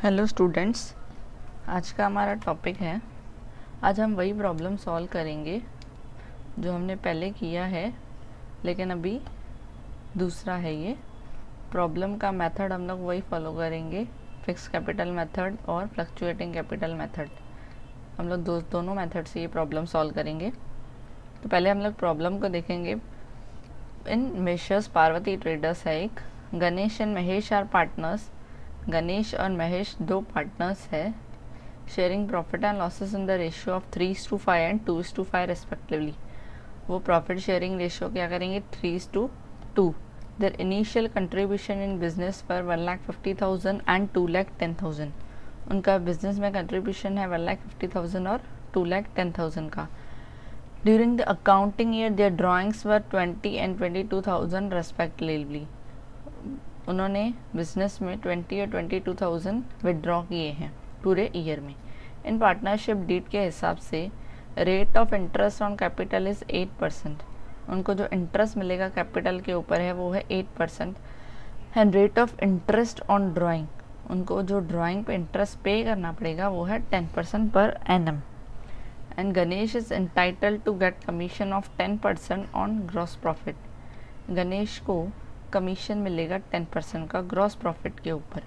Hello students, आज का हमारा टॉपिक है। आज हम वही प्रॉब्लम सॉल्व करेंगे जो हमने पहले किया है, लेकिन अभी दूसरा है। ये प्रॉब्लम का मेथड हम लोग वही फॉलो करेंगे, फिक्स कैपिटल मेथड और फ्लक्चुएटिंग कैपिटल मेथड। हम लोग दोनों मेथड से ये प्रॉब्लम सॉल्व करेंगे। तो पहले हम लोग प्रॉब्लम को देखेंगे। इन मेशर्स पार्वती ट्रेडर्स है एक, Ganesh and Mahesh are partners. Ganesh और महेश दो पार्टनर्स है, sharing profit and losses in the ratio of 3:5 and 2:5 respectively. वो प्रॉफिट शेयरिंग रेशियो क्या करेंगे, 3:2। Their initial contribution in business पर 1,50,000 एंड 2,10,000। उनका बिजनेस में कंट्रीब्यूशन है 1,50,000 और 2,10,000 का। During the accounting year their drawings were 20 and 22,000 respectively. उन्होंने बिजनेस में 20 और 22,000 विदड्रॉ किए हैं पूरे ईयर में। इन पार्टनरशिप डीड के हिसाब से rate of interest on capital is 8%। उनको जो इंटरेस्ट मिलेगा कैपिटल के ऊपर है वो है 8%। And rate of interest on drawing, उनको जो ड्राइंग पे इंटरेस्ट पे करना पड़ेगा वो है 10% per annum. And Ganesh is entitled to get commission of 10% on gross profit. Ganesh को कमीशन मिलेगा 10% का ग्रॉस प्रॉफिट के ऊपर।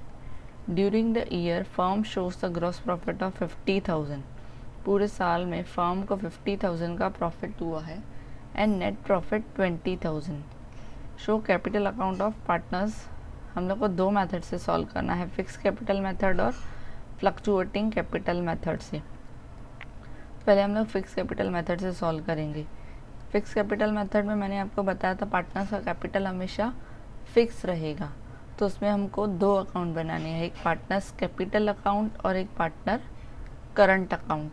During the year firm shows the gross profit of 50,000। पूरे साल में फर्म को 50,000 का प्रॉफिट हुआ है and net profit 20,000। Show capital account of partners. हम लोग को दो मेथड से सॉल्व करना है, फिक्स कैपिटल मेथड और फ्लक्चुएटिंग कैपिटल मेथड से। पहले हम लोग फिक्स कैपिटल मेथड से सॉल्व करेंगे। फिक्स कैपिटल मेथड में मैंने आपको बताया था पार्टनर्स का कैपिटल हमेशा फिक्स रहेगा, तो उसमें हमको दो अकाउंट बनाने हैं, एक पार्टनर्स कैपिटल अकाउंट और एक पार्टनर करंट अकाउंट।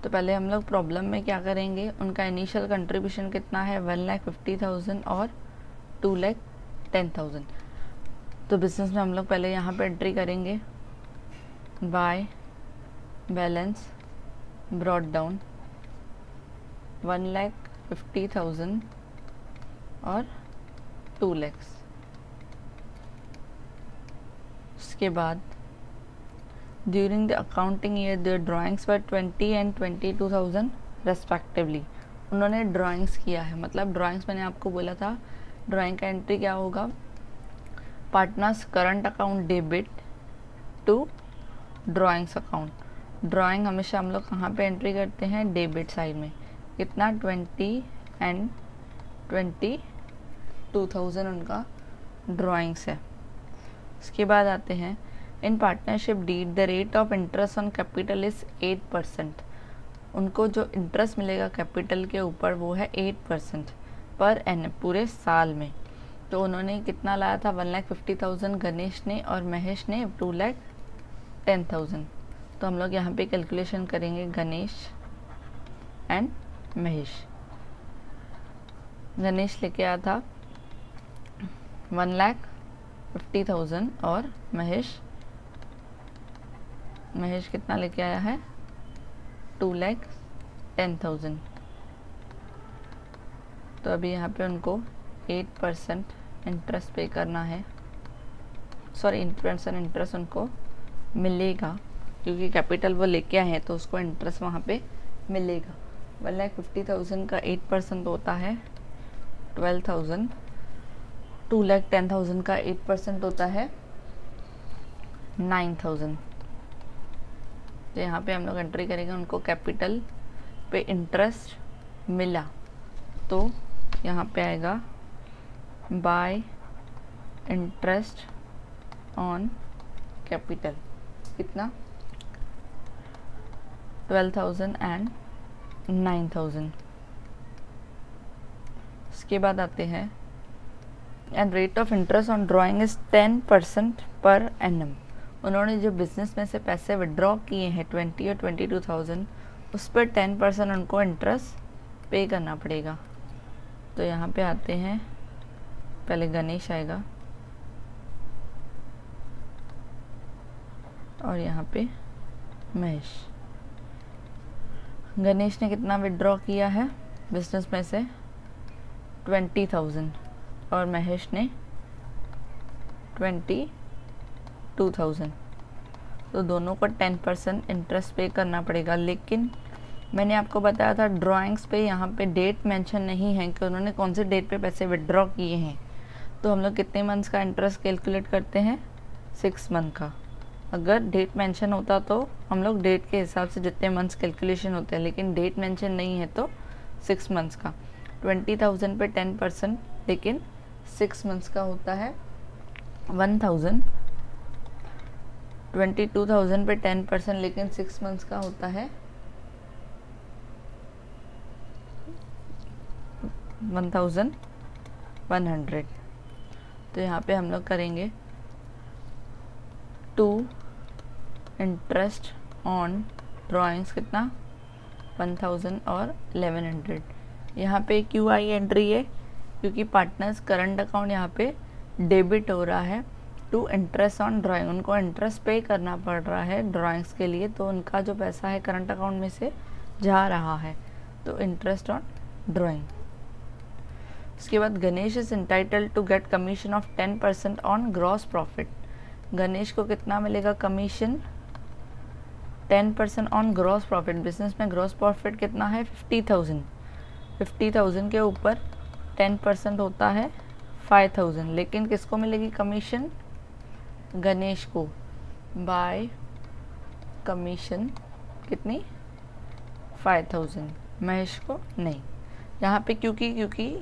तो पहले हम लोग प्रॉब्लम में क्या करेंगे, उनका इनिशियल कंट्रीब्यूशन कितना है 1,50,000 और 2,10,000। तो बिजनेस में हम लोग पहले यहाँ पे एंट्री करेंगे, बाय बैलेंस ब्रॉट डाउन 1,50,000 और 2 lakhs। उसके बाद during the accounting year their drawings were 20 and 22,000 respectively. उन्होंने ड्राइंग्स किया है, मतलब ड्राइंग्स मैंने आपको बोला था ड्राइंग का एंट्री क्या होगा, partners current account debit to drawings account. Drawing हमेशा हम लोग कहाँ पे एंट्री करते हैं, डेबिट साइड में। कितना 20 एंड 22,000 उनका ड्राइंग्स है। उसके बाद आते हैं in partnership did the rate of interest on capital is 8%। उनको जो इंटरेस्ट मिलेगा कैपिटल के ऊपर वो है 8% पर एन पूरे साल में। तो उन्होंने कितना लाया था 1,50,000 गणेश ने और महेश ने 2,10,000। तो हम लोग यहाँ पे कैलकुलेशन करेंगे गणेश एंड महेश। गणेश लेके आया था 1,50,000 और महेश कितना लेके आया है 2,10,000। तो अभी यहाँ पे उनको 8% इंटरेस्ट पे करना है, सॉरी 8% इंटरेस्ट उनको मिलेगा क्योंकि कैपिटल वो लेके आए हैं तो उसको इंटरेस्ट वहाँ पे मिलेगा। 1,50,000 का 8% होता है 12,000। 2,10,000 का 8% होता है 9,000। तो यहाँ पे हम लोग एंट्री करेंगे, उनको कैपिटल पे इंटरेस्ट मिला तो यहाँ पे आएगा बाय इंटरेस्ट ऑन कैपिटल कितना 12,000 एंड 9,000। उसके बाद आते हैं and rate of interest on drawing is 10% per annum. उन्होंने जो बिजनेस में से पैसे विड्रॉ किए हैं 20 और 22,000 उस पर 10% उनको इंटरेस्ट पे करना पड़ेगा। तो यहाँ पे आते हैं, पहले गणेश आएगा और यहाँ पे महेश। गणेश ने कितना विड्रॉ किया है बिजनेस में से 20,000 और महेश ने 22,000। तो दोनों को 10% इंटरेस्ट पे करना पड़ेगा। लेकिन मैंने आपको बताया था ड्राइंग्स पे यहाँ पे डेट मेंशन नहीं है कि उन्होंने कौन से डेट पे पैसे विड्रॉ किए हैं। तो हम लोग कितने मंथ्स का इंटरेस्ट कैलकुलेट करते हैं, 6 मंथ का। अगर डेट मेंशन होता तो हम लोग डेट के हिसाब से जितने मंथ्स कैलकुलेशन होते हैं, लेकिन डेट मेंशन नहीं है तो 6 मंथ्स का। 20,000 पे 10%, लेकिन 6 मंथ्स का होता है 1,000। 22,000 पे 10%, लेकिन 6 मंथ्स का होता है 1,100। तो यहाँ पे हम लोग करेंगे 2 इंटरेस्ट ऑन ड्राइंग्स कितना, 1,000 और 1,100। यहाँ पे क्यों आई एंट्री है, क्योंकि पार्टनर्स करंट अकाउंट यहाँ पे डेबिट हो रहा है टू इंटरेस्ट ऑन ड्राइंग। उनको इंटरेस्ट पे करना पड़ रहा है ड्राइंग्स के लिए, तो उनका जो पैसा है करंट अकाउंट में से जा रहा है, तो इंटरेस्ट ऑन ड्राइंग। उसके बाद Ganesh is entitled to get commission of 10% on gross profit. Ganesh को कितना मिलेगा commission, 10% on gross profit. Business में ग्रॉस प्रॉफिट कितना है, 50,000। 50,000 के ऊपर 10% होता है 5,000। लेकिन किसको मिलेगी कमीशन, गणेश को बाय कमीशन कितनी, 5,000। महेश को नहीं। यहाँ पे क्योंकि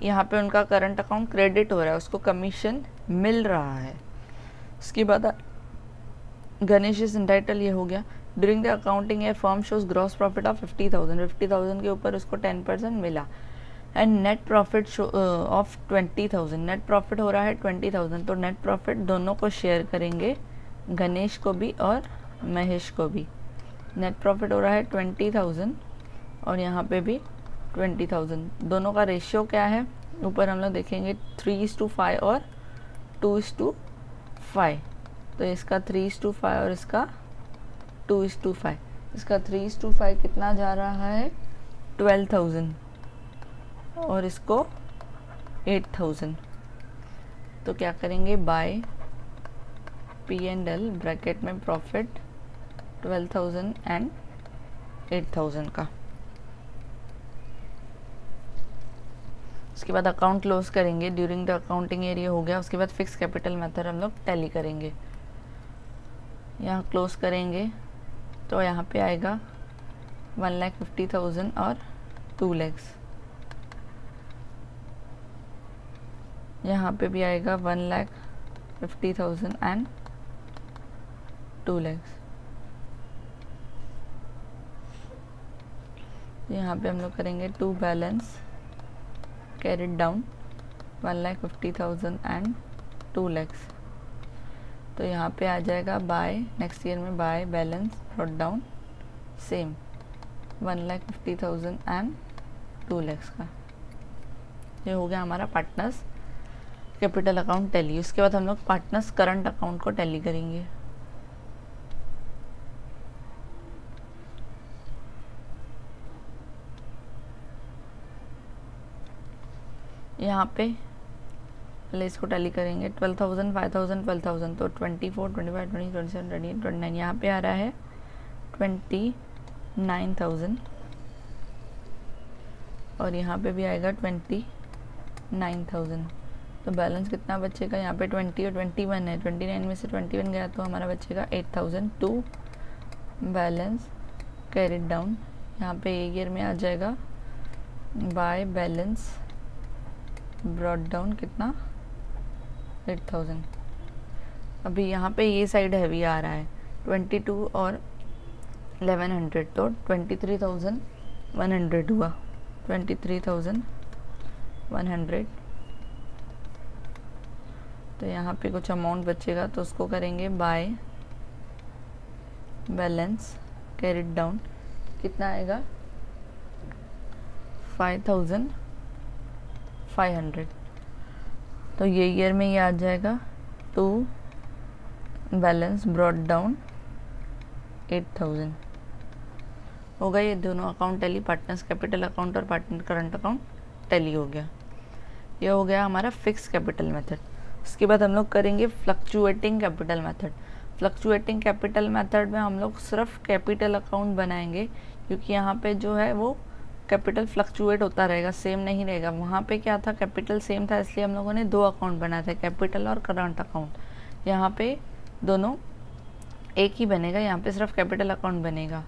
यहाँ पे उनका करंट अकाउंट क्रेडिट हो रहा है, उसको कमीशन मिल रहा है। उसके बाद गणेश इज इंटाइटल, ये हो गया। During the accounting A firm shows gross profit of 50,000। 50,000 के ऊपर उसको 10% मिला। And net profit of 20,000। Net profit हो रहा है 20,000, तो नेट प्रॉफिट दोनों को शेयर करेंगे, गणेश को भी और महेश को भी। नेट प्रॉफिट हो रहा है 20,000 और यहाँ पे भी 20,000। दोनों का रेशियो क्या है, ऊपर हम लोग देखेंगे 3:5 और 2:5। तो इसका 3:5 और इसका 2:5। इसका 3:5 कितना जा रहा है, 12,000 और इसको 8,000। तो क्या करेंगे, बाय P&L ब्रैकेट में प्रॉफिट 12,000 एंड 8,000 का। उसके बाद अकाउंट क्लोज करेंगे। ड्यूरिंग द अकाउंटिंग एरिया हो गया। उसके बाद फिक्स कैपिटल मेथड हम लोग टैली करेंगे। यहाँ क्लोज करेंगे तो यहाँ पे आएगा 1,50,000 और 2 लाख। यहाँ पे भी आएगा 1,50,000 एंड 2 लाख। यहाँ पे हम लोग करेंगे 2 balance carried down 1,50,000 and 2 lakh. तो यहाँ पे आ जाएगा बाय, नेक्स्ट ईयर में by balance brought down same 1,50,000 and 2 lakh का। ये हो गया हमारा पार्टनर्स कैपिटल अकाउंट टैली। उसके बाद हम लोग पार्टनर्स करंट अकाउंट को टैली करेंगे। यहाँ पे पहले इसको टैली करेंगे 12,000, 5,000, 12,000, तो 24, 25, 26, 27, 28, 29। यहाँ पे आ रहा है 29,000 और यहाँ पे भी आएगा 29,000। तो बैलेंस कितना बचेगा, यहाँ पे 20 और 21 है। 29 में से 21 गया तो हमारा बचेगा 8,000 टू बैलेंस कैरिड डाउन। यहाँ पे ये ईयर में आ जाएगा बाय बैलेंस ब्रॉट डाउन कितना, 8,000। अभी यहाँ पे ये साइड हैवी आ रहा है 22 और 1,100, तो 23,100 हुआ। 23,100। तो यहाँ पे कुछ अमाउंट बचेगा तो उसको करेंगे बाय बैलेंस कैरिड डाउन। कितना आएगा, 5,500। तो ये ईयर में ये आ जाएगा टू बैलेंस ब्रॉट डाउन 8,000। हो गया ये दोनों account tally, partners capital account और पार्टनर करंट अकाउंट टैली हो गया। ये हो गया हमारा फिक्स कैपिटल मेथड। उसके बाद हम लोग करेंगे fluctuating capital method. Fluctuating capital method में हम लोग सिर्फ कैपिटल अकाउंट बनाएंगे, क्योंकि यहाँ पे जो है वो कैपिटल फ्लक्चुएट होता रहेगा, सेम नहीं रहेगा। वहाँ पे क्या था, कैपिटल सेम था, इसलिए हम लोगों ने 2 अकाउंट बनाए थे, कैपिटल और करंट अकाउंट। यहाँ पे दोनों एक ही बनेगा, यहाँ पे सिर्फ कैपिटल अकाउंट बनेगा।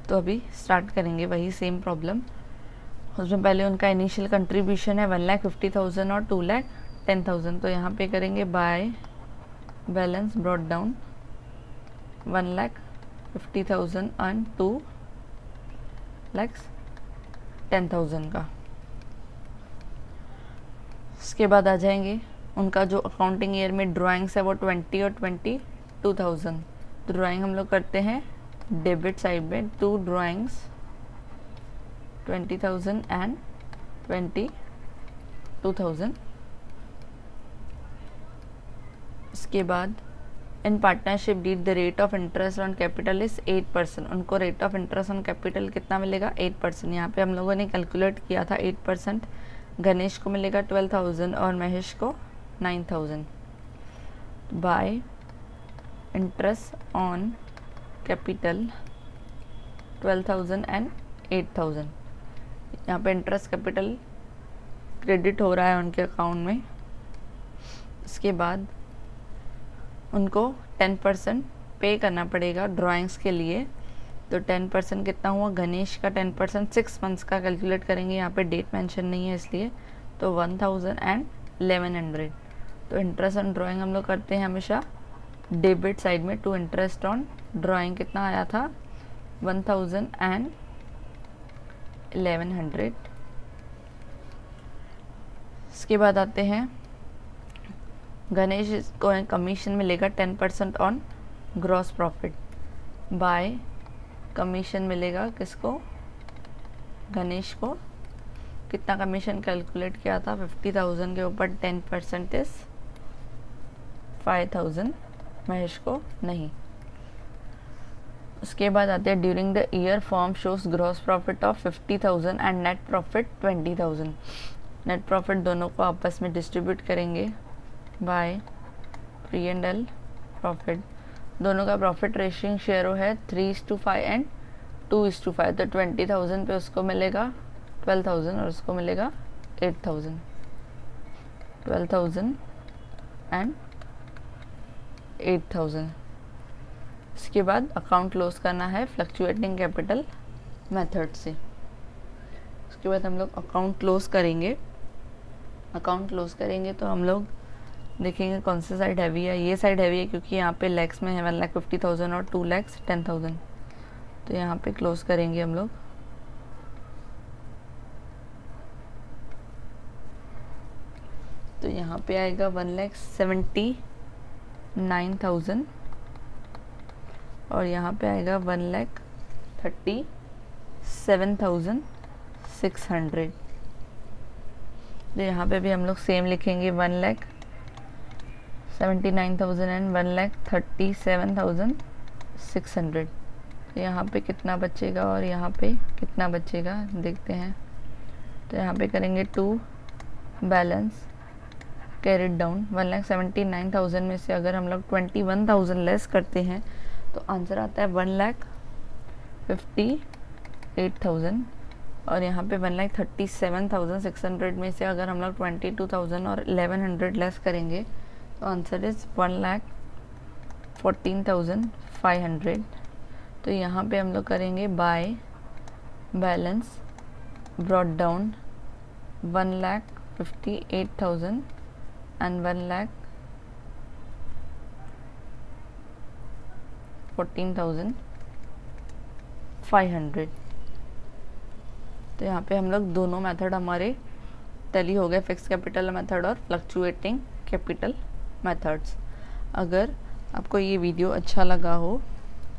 तो अभी स्टार्ट करेंगे वही सेम प्रॉब्लम। उसमें पहले उनका इनिशियल कंट्रीब्यूशन है 1,50,000 और 2,10,000। तो यहाँ पे करेंगे by balance brought down 1,50,000 and 2,10,000 का। इसके बाद आ जाएंगे उनका जो अकाउंटिंग ईयर में ड्राइंग्स है वो 20 और 22,000। तो ड्राइंग हम लोग करते हैं डेबिट साइड में, 2 ड्राइंग्स 20,000 एंड 22,000। इसके बाद in partnership did the rate of interest on capital is 8%। उनको rate of interest on capital कितना मिलेगा, 8%। यहाँ पे हम लोगों ने कैलकुलेट किया था 8%। गणेश को मिलेगा 12,000 और महेश को 9,000। Bye interest on capital 12,000 and 8,000। यहाँ पे इंटरेस्ट कैपिटल क्रेडिट हो रहा है उनके अकाउंट में। इसके बाद उनको 10% पे करना पड़ेगा ड्राइंग्स के लिए। तो 10% कितना हुआ, गणेश का 10% 6 मंथ्स का कैलकुलेट करेंगे, यहाँ पे डेट मेंशन नहीं है इसलिए। तो 1,000 एंड 1,100। तो इंटरेस्ट ऑन ड्राइंग हम लोग करते हैं हमेशा डेबिट साइड में। टू इंटरेस्ट ऑन ड्राइंग कितना आया था, 1,000 एंड 1,100। इसके बाद आते हैं गणेश को कमीशन मिलेगा 10% on gross profit. Bye commission मिलेगा किसको, गणेश को। कितना कमीशन कैलकुलेट किया था, 50,000 के ऊपर 10% इज 5,000। महेश को नहीं। उसके बाद आते हैं during the year firm shows gross profit of 50,000 and net profit 20,000। Net profit दोनों को आपस में डिस्ट्रीब्यूट करेंगे बाय P&L प्रॉफिट। दोनों का प्रॉफिट रेशियो शेयर है 3:5 एंड 2:5। तो 20,000 पे उसको मिलेगा 12,000 और उसको मिलेगा 8,000। 12,000 एंड 8,000। इसके बाद अकाउंट क्लोज करना है फ्लक्चुएटिंग कैपिटल मेथड से। उसके बाद हम लोग अकाउंट क्लोज करेंगे। अकाउंट क्लोज करेंगे तो हम लोग देखेंगे कौन सी साइड हैवी है। ये साइड हैवी है क्योंकि यहाँ पे लैक्स में है 1,50,000 और 2,10,000। तो यहाँ पे क्लोज करेंगे हम लोग। तो यहाँ पे आएगा 1,79,000 और यहाँ पे आएगा 1,37,600। तो यहाँ पे भी हम लोग सेम लिखेंगे 1,79,000 एंड 1,37,600। तो यहाँ पे कितना बचेगा और यहाँ पे कितना बचेगा देखते हैं। तो यहाँ पे करेंगे 2 बैलेंस कैरिड डाउन। 1,79,000 में से अगर हम लोग 21,000 लेस करते हैं तो आंसर आता है 1,58,000। और यहाँ पे 1,37,600 में से अगर हम लोग 22,000 और 1,100 लेस करेंगे तो आंसर इज 1,14,500। तो यहाँ पे हम लोग करेंगे by balance brought down 1,58,000 and 1,14,500। तो यहाँ पे हम लोग दोनों मेथड हमारे टैली हो गए, फिक्स कैपिटल मेथड और फ्लक्चुएटिंग कैपिटल मेथड्स। अगर आपको ये वीडियो अच्छा लगा हो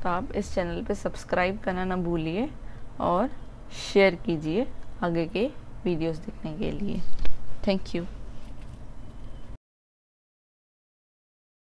तो आप इस चैनल पे सब्सक्राइब करना ना भूलिए और शेयर कीजिए आगे के वीडियोस देखने के लिए। Thank you.